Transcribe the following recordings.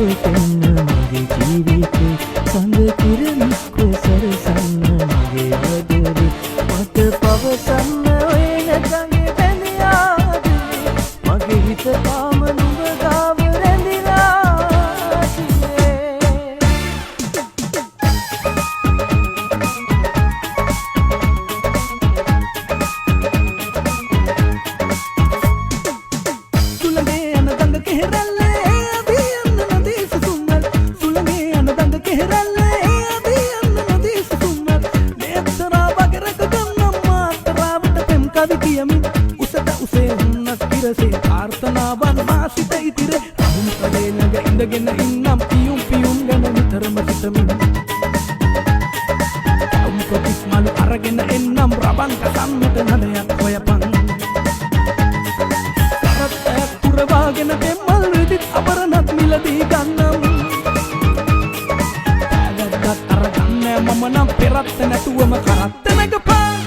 පවතින්න මගේ ජීවිතේ සඳ කිරණක් සරසන්න මගේ වදරේ මට පවසන්න ඔය නැතගේ බැඳියාද මගේ හිත තාම නුඹ ගාව රැඳිලා සුළඟේ යන ගඟ කෙහෙරල්ලේ අදියන්න නදී සුසුම්මල් සුළඟේ යන ගඟ කෙහෙරල්ලේ අදියන්න නදී සුසුම්මල් නේතරා වගරක ගන්නම් මාතරාවට පෙම් කවි කියමින් උසට උසේ හුන්නස් පිරසේ ආර්තනාවන් මාසිත ඉතිරේ රහුම් කඩේ ළඟ ඉඳගෙන ඉන්නම් පියුම් පියුම් ගැන නිතරම සිතමින් කොටිස් මලු අරගෙන එන්නම් රබන් කසන්නට නඩයක් හොයපන් කරත්තයක් පුරවාගෙන දෙමල් රිදිත් අපරණත් මිලදී ගන්නම් ඇගත්ගත් අරගන්නෑ මම නම් පෙරත්ත නැතුවම කරත්ත නැගපන්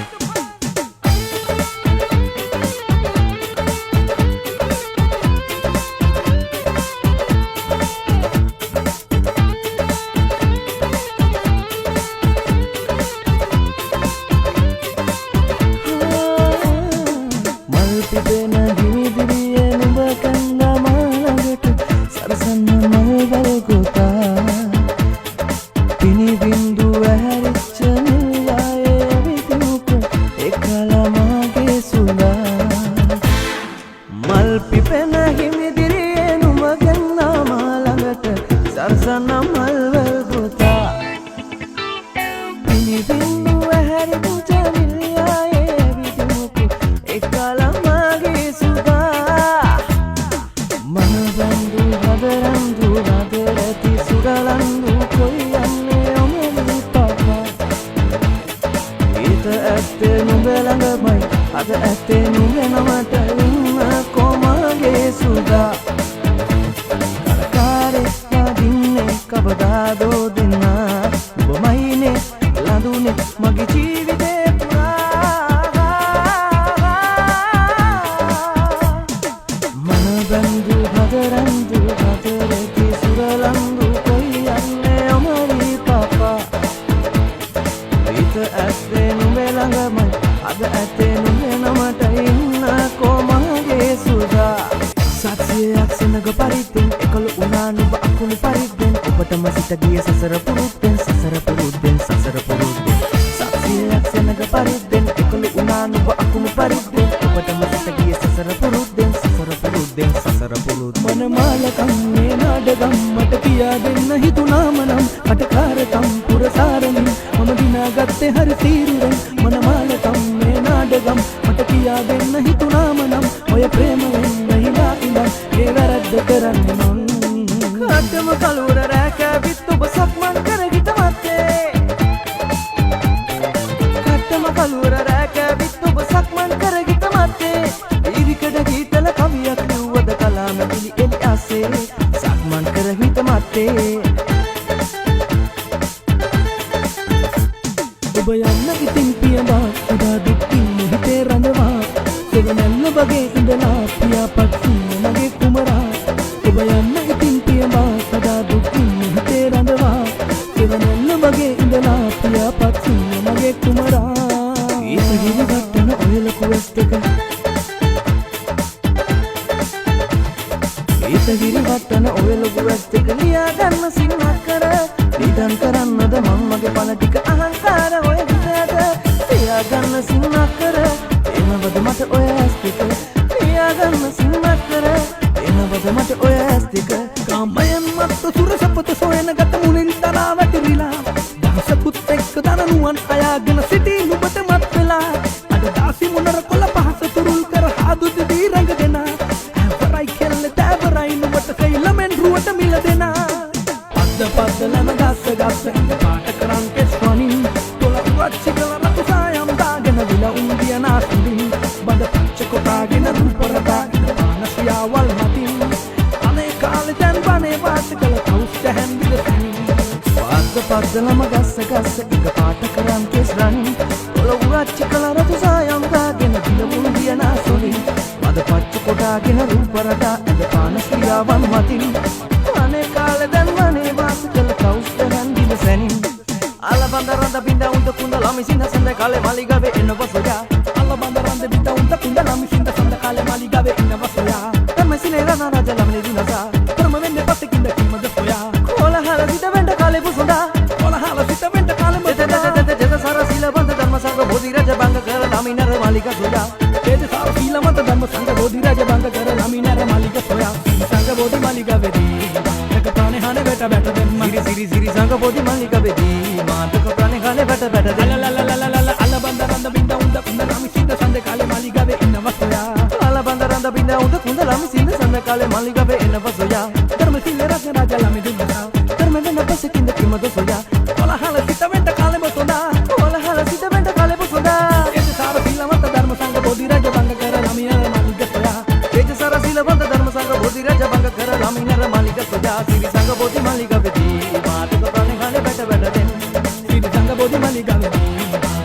පිපෙන හිමිදිරිය නුඹ කන්දා මාළඟට සරසන්න මල්වල් ගොතා පිණි බින්දු ඇහැරිච්ච නිල්යායේ විදුක එකලා මාගේ සුලා මල් පිපෙන හිමිදිරිය නුඹ කන්දා මාළඟට සරසන්න මල්වල් ගොතා පිණි බින්දු ඇහැරිච්ච නිල්යායේ විදුක එකලා රදරන්දු රදරති සුරලන්දු කොයියන්නේ ඔමෙලි පපා ඊත ඇත්තේ නුඹ ළඟමයි අද ඇත්තේ නුඹ නමට ඉන්න කොමගේ සුදා කරකාරේ නදින්නේ කවදාදෝ දෙන්නා ඔබමයිනේ ලඳුනේ මගේ ජීවිතේ මනබන්දු රදරන්දු රදරති සුරලන්දු කොයියන්නේ ඔමලි පපා ඊත ඇත්තේ නුඹ ළඟමයි අද ඇත්තේ නුඹ නමට ඉන්න කොමගේ සුදා සත්‍යයක් සෙනග පරිද්දෙන් එකල උනා නුඹ අකුණු පරිද්දෙන් ඔබටම සිත ගිය සසර පුරුද්දෙන් සසර පුරුද්දෙන් සසර පුරුද්දෙන් සත්‍යයක් සෙනග පරිද්දෙන් එකල උනා නුඹ අකුණු පරිද්දෙන් ඔබටම සිත ගිය සසර පුරුද්දෙන් සසර පුරුද්දෙන් සසර පුරුද්ද මනමාලකම් මේ නාඩගම් මට කියා දෙන්න හිතුනාම නම් අටකාරකම් පුරසාරමින් මම දිනාගත්තේ හරි තීරුවෙන් මනමාලකම් මේ නාඩගම් මට කියා දෙන්න හිතුනාම නම් ඔය ප්‍රේමයෙන් නැහිලා ඉඳන් ඒ වැරද්ද කරන්නේ මං කඩම කලුර රැකවිත් ඔබ සක්මන් කර හිත මැත්තේ කඩම කලුර රැකවිත් ඔබ සක්මන් කර හිත මැත්තේ ඉරිකඩ ගීතල කවියක් ලිව්වද කලාම පිළි එලි ආසේ සක්මන් කර හිත මැත්තේ ඔබ යන්න ඉතින් පියඹා උදා දුක්ඛින් හිතේ රඳවා සෙවණැල්ල වගේ ඉඳලා පියාපත් මගේ කුමරා ඔබ යන්න ඉතින් පියඹා සදා දුක්ඛින් හිතේ රඳවා සෙවණැල්ල වගේ ඉඳලා පියාපත් මගේ කුමරා ඊට හිරිවට්ටන ඔය ලොකු වෙස්ටක ඊට හිරිවට්ටන ඔය ලොකු වෙස්ටක ලියා ගන්න සින්නක් කර නිදන් කරන්නද මම මගේ පණ ටික අහංකාර ඔය හිතට ලියා ගන්න සින්නක් කර එනවද මට ඔය ඇස් ටික ලියා ගන්න සින්නක් කර එනවද මට ඔය ඇස් ටික කාමයන් මත්තු සුරසපත සොයන ගත මුලින් තරා වැටිරිලා දහසකුත් එක්ක දනනුවන් අයාගෙන සිටි නුඹට මත් වෙලා අද දාසි මොනර කොළ පහස තුරුල් කර හාදු දිදී රඟගෙන ඇවරයි කෙල්ල තැවරයි නුඹට සෙයිලමෙන් රුවට මිල දෙනා පද්දලන ගස්ස ගස්ස ඉඳ පාට කරන් කෙස්වනින් තොල උවච්චි කල රතු සායම් දාගෙන විල උන්දිය නාස්තින් බඩ පච්ච කොටාගෙන රුපරදා ඉඳ පානසියාවල් මතින් අනේ කාලේ දැන් බනේ වාස කළ කවුස් දැන් විදසින් පද්දලම ගස්ස ගස්ස ඉඳ පාට කරන් කෙස්වනින් තොල උවච්චි කල රතු සායම් දාගෙන විල උන්දිය නාස්තින් බඩ පච්ච කොටාගෙන රුපරදා ඉඳ පානසියාවල් මතින් අනේ කාලේ ළමිසින්න සඳකාලේ මලිගාවේ එනවා සොයා alla bandarande binda unda kunda lamisinda sandakale maligave inna soya ධර්මසිලේ රණ රජ ළමනේ දිනසා karma venne patte kinda kimada soya කොළහල සිට වෙන්න කාලේ පුසුඳා ola hala sita venta kale ජෙත සර සීල බඳ ධර්ම සංඝ බෝධි රජ බංග කර ළමිනර මලිගා සොයා tete sara sila mata dhamma sangha bodhi raja banga kara laminara malika soya sangha bodhi malika vedi ek prane hane beta beta demma සිරි සංඝ බෝධි මලිගාවේදී මාතක ප්‍රාණේ කාලේ බට බට දෙන්න la la la la la la alla bandaranda binda unda kunda lamisinda sandakale maligave inna soya කාල බන්දරන්ද බින්ද උද කුඳ ළමිසින්න සඳකාලේ මලිගාවේ එනවා සොයා dharma sila raja raja lamidinda ධර්ම වෙන පසකින්ද කිමද සොයා ola hala sita venta kale bosona කොළහල සිට වෙන්න කාලේ පුසුඳා tete sara sila mata dharma sangha bodhi raja banga kara laminara malika soya තේජ සර සීල බඳ ධර්ම සංඝ බෝධි රජ බංග කර ළමිනර මලිගා සොයා සිරි සංඝ බෝධි මලිගාවේදී මාතක ප්‍රාණේ කාලේ බට බට දෙන්න siri sangha bodhi maligave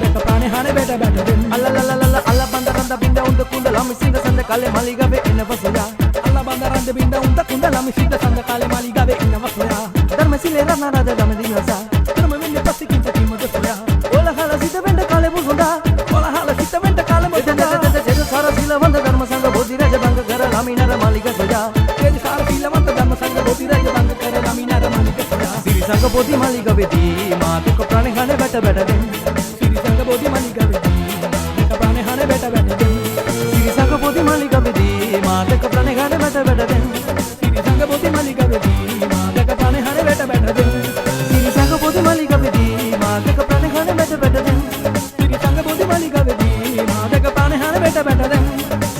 beka prane hane beta beta dem අල්ල බන්දරන්ද බින්ද උද කුඳ ළමිසින්න සඳකාලේ මලිගාවේ එනවා සොයා alla bandarande binda unda kunda lamisinda sandakale maligave inna soya ධර්මසිලේ රණ රජ ළමනේ දිනසා karma venne patte kinda kimada soya කොළහල සිට වෙන්න කාලේ පුසුඳා ola hala sita venta kale bosona ජෙත සර සීල බඳ ධර්ම සංඝ බෝධි රජ බංග කර ළමිනර මලිගා සොයා tete sara sila mata dhamma sangha bodhi raja banga kara laminara malika soya සිරි සංඝ බෝධි මලිගාවේදී මාතක ප්‍රාණේ කාලේ බට බට දෙන්න siri sangha bodhi maligave beka prane hane beta beta dem සිරි සංඝ බෝධි මලිගාවේදී මාතක ප්‍රාණේ කාලේ බට බට දෙන්න siri sangha bodhi maligave beka prane hane beta beta dem සිරි සංඝ බෝධි මලිගාවේදී මාතක ප්‍රාණේ කාලේ බට බට දෙන්න siri sangha bodhi maligave beka prane hane beta beta dem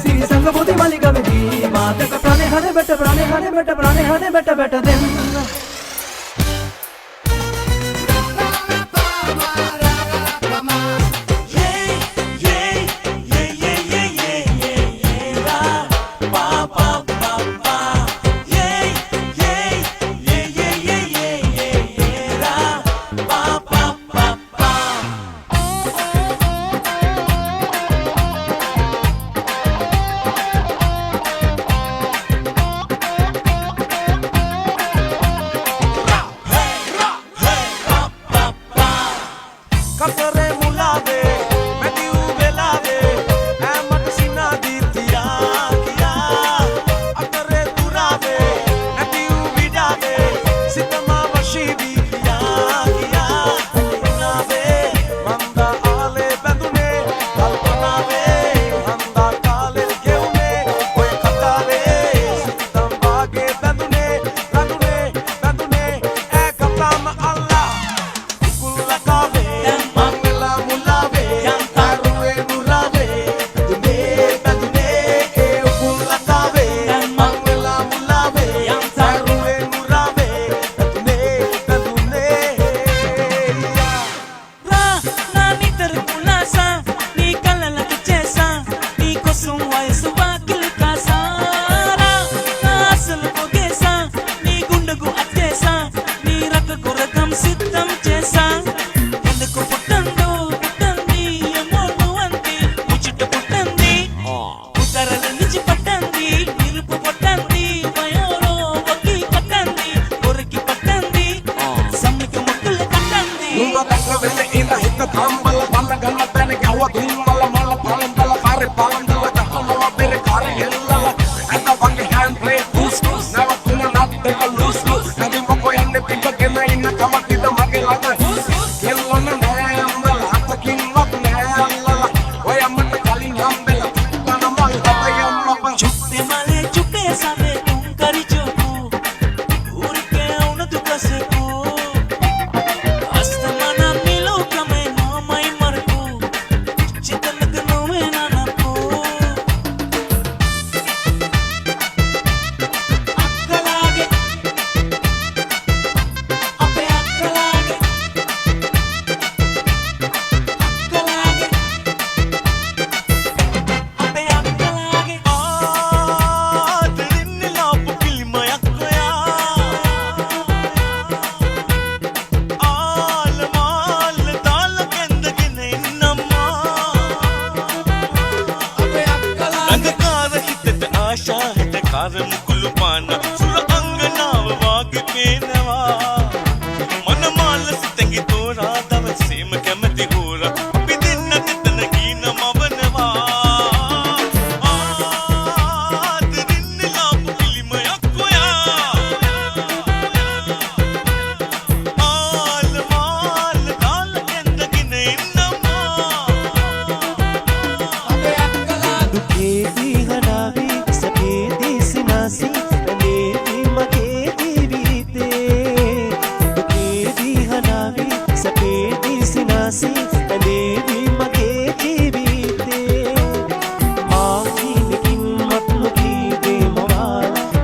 සිරි සංඝ බෝධි මලිගාවේදී මාතක ප්‍රාණේ හනේ බට ප්‍රාණේ හනේ බට ප්‍රාණේ හනේ බට බට දෙන්න Kasare mulave, meti uvelave, amat sina ditya kiya. Akare durave, meti uvidave, sitama vashivi kiya kiya. Nave, manda ale bandune, kalpanave, handa kale geune, oy katave, sitam bage bandune, bandune, bandune, ekatama Allah, kulakave. කාරම් කුළුපාන සුර අංගනාව වාගේ පේනවා මනමාල සිතෙන්ගි තෝරා දවසේම කැමති හෝරා දුකේදී හඬාවි සැපේදී සිනාසි ඇඳේවි මගේ ජීවිතේ දුකේදී හඬාවි සැපේදී සිනාසි ඇඳේවි මගේ ජීවිතේ මා කීනකින් මත් නොකී දේ මවා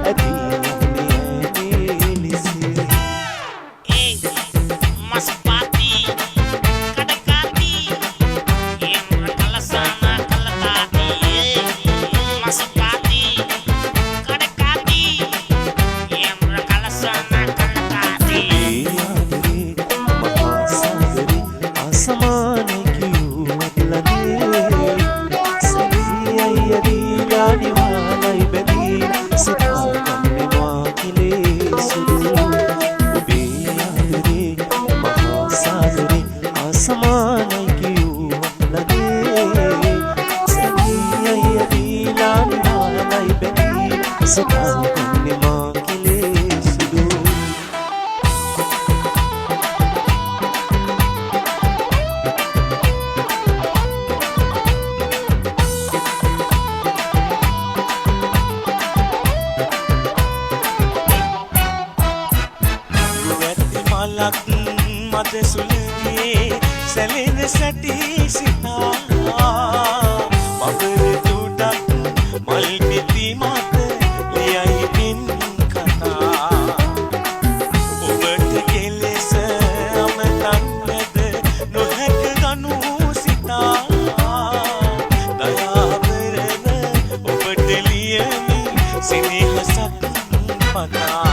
ඇදී නිසේ Masapati, kadakati, yang kalasana kalakati. Masapati, kadakati, yang kalasana kalakati. महासागरी आसमान क्यों अगलने सभी अय्यरी गाने वाला बनी सिता करने वाकिले सुरू बेयादरे महासागरी आसमान क्यों अगलने सभी अय्यरी गाने वाला बनी सिता करने वाकिले सुरू ඇති මලක් මත සුළගේ සැලෙන සැටි සිතා බබර තුඩක් මල් පිති මත ලියයි පින් කතා ඔබට කෙලෙස අමතන්නද නොහැක ගනු සිතා දයාවරව ඔබට ලියමි සිනහසක් පතා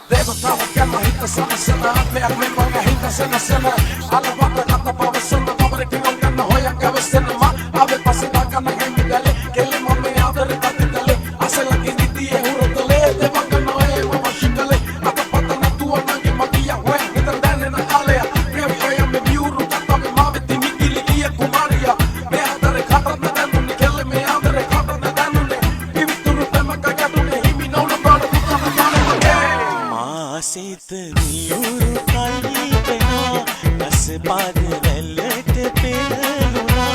Devottava chiama hitta sana sana Atmeak me manga hinta sana sana Alla vakta katta pava sunna Pavare tingon kanna hoya kava sinema Ave pasina kanna hengi dale Kelle mamme adare tati dale Asela kindi tiye hurotale Devanga noe mama shikale Ata pata na tua nangi magia Hue hitan dane na alea Previ oya me viuru Katta me mave tini gili iya kumaria Me adare kata na danune Kelle me adare kata na danune Ivituru tema kagadune Himi nauna prana kutana mane මාසිත නියුරු කල්පනා රස පාද වැල්ලට පෙරළුණා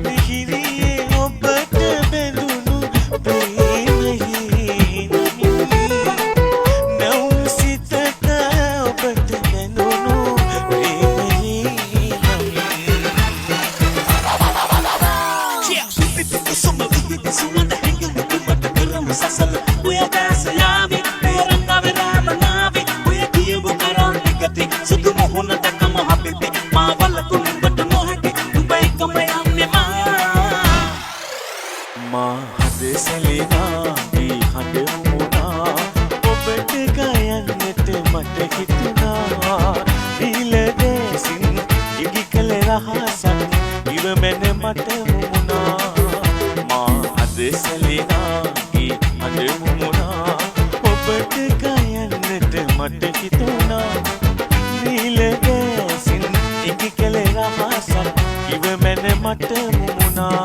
මිහිරියේ ඔබට බැඳුණු ප්‍රේමයේ නවුම් සිතට ඔබට බැඳුණු ප්‍රේමයේ Sudu mohon tak mau habibi, mawal kuning bertemu Dubai kemayang memang. මා හද සැලෙනා වී හඬ වුණා ඔබට ගයන්නට මට හිතුණා ඊළ දැසින් ඉඟි කළ රහසක් ඉව මැන මට වුණා මා හද සැලෙනා වී හඬ වුණා ඔබට ගයන්නට මට හිතුණා ඊළ දැසින් ඉඟි කළ රහසක් ඉව මැන මට වුණා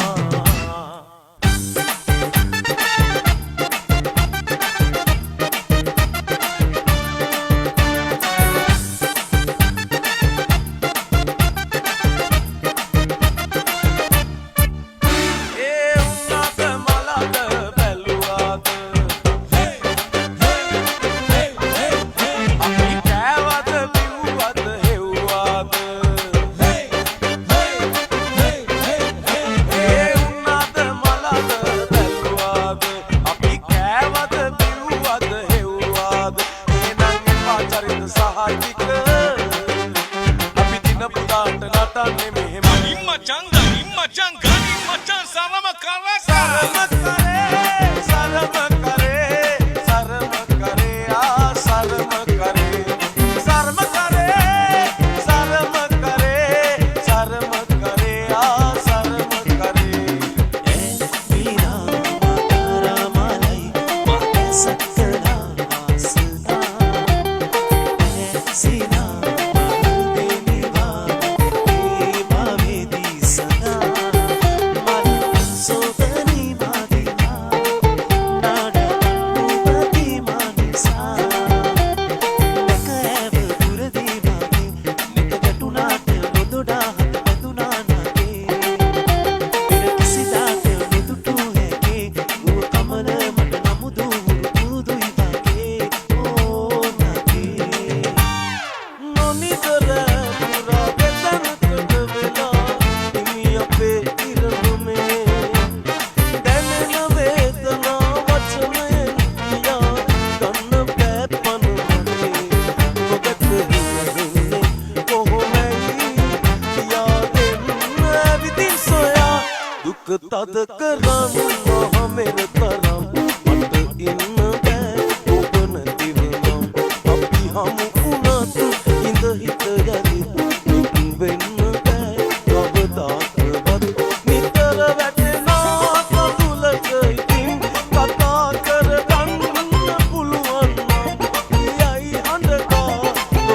තද කරන්න මෙර තරම් මට ඉන්න බෑ ඔබ නැතිව නම් අපි හමු වුණත් ඉඳ හිත යදිත් නිත් වෙන්න බෑ කවදාකවත් නිතර වැටෙනා කඳුලක ඉතින් කතා කරගන්න පුළුවන් නම් යයි හඬකා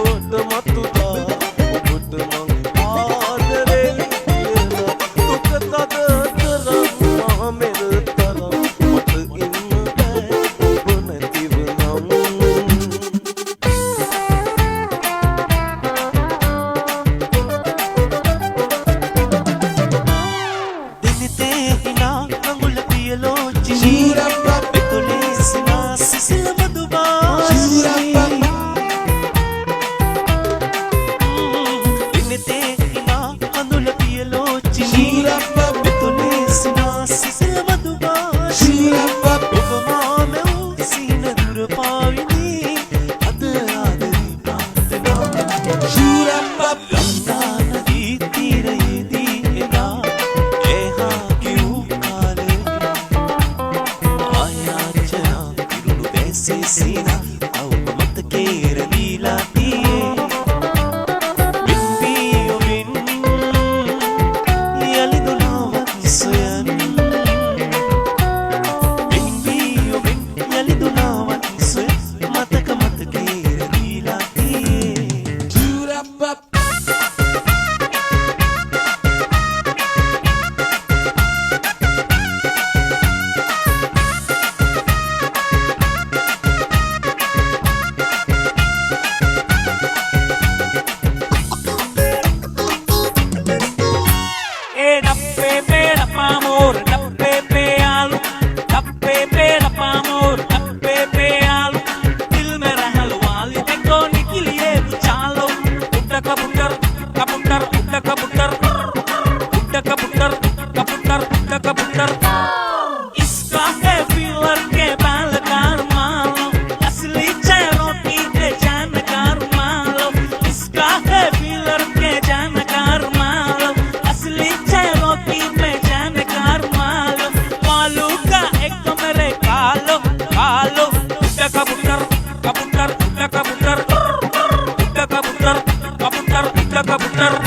ඔබට මතුදා ඔබට මං ආදරේ කියලා දුක තද කරන්න මෙර තරම් මට ඉන්න බෑ ඔබ නැතිව නම් දිනිතේ හිනා අඟුල පියලෝචි පිතුලේ සිනා සිසිල මధుබාෂි දිනිතේ හිනා අඟුල පියලෝචි පිතුලේ සිනා සිසිල මధుබාෂි ඔබ මාමෙව් සින දුර පාවිනි අද ආදරේ ප්‍රාර්ථනා ගංගා නදී තීරයේදී එදා එහා කිව් කාලේ ආයාචනා ඉරුණු බැසේ සිනා අවුම මතකේ රැඳීලා තියේ බිම්බියෝ බින් යලිදුනාවක් සොයන් බිම්බියෝ බින් යලිදුනාවක් සොයන් මතකේ රැඳීලා තියේ डप्पे पे रपा मोर डप्पे पे आलू डप्पे पे रपा मोर डप्पे पे आलू दिल में रहल वाली देखो निकलिए चालो उड्डा कबूतर कबूतर उड्डा कबूतर उड्डा कबूतर कबूतर उड्डा कबूतर इसका है फीलर के बाल कार मालो असली चेरोकी के जानकार मालो इसका है फीलर के जानकार मालो असली चेरोकी में जानकार मालो मालू का एक मेरे कालो कालो उड्डा कबूतर कबूतर उड्डा कबूतर उड्डा कबूतर कबूतर उड्डा कबूतर